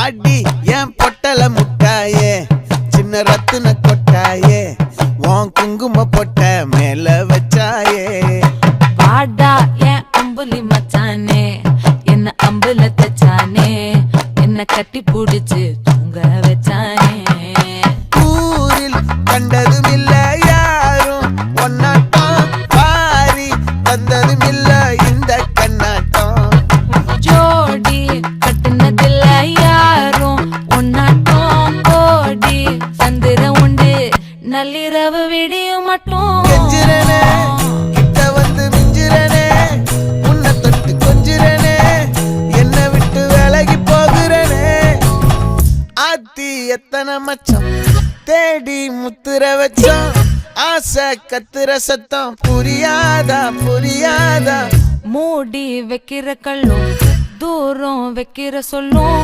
வாடி என் பொட்டல முட்டாயே சின்ன ரத்தின கொட்டாயே உன் குங்கும பொட்ட மேல வச்சாயே வாடா என் அம்புலி மச்சானே என்ன அம்புல தச்சானே என்ன கட்டி புடிச்சு தூங்க வச்சானே ஊரில் கண்டதும் இல்ல யாரும் ஒன்னாட்டம் பாரி தந்ததும் இல்ல இந்த கண்ணாட்டம் ஜோடி கட்டுனதில்ல யாரும் ஒன்னாட்டம் கோடி சந்திர உண்டு நள்ளிரவு விடியும் மட்டும் கெஞ்சிரனே கிட்ட வந்து மிஞ்சிரனே உன்னை தொட்டு கொஞ்சிரனே என்னை விட்டு விலகி போகிறனே ஆத்தி எத்தனை மச்சம் தேடி முத்துற வச்சோம் ஆசை கத்துற சத்தம் புரியாதா புரியாதா மூடி வைக்கிற கல்லும் தூரம் வைக்கிற சொல்லும்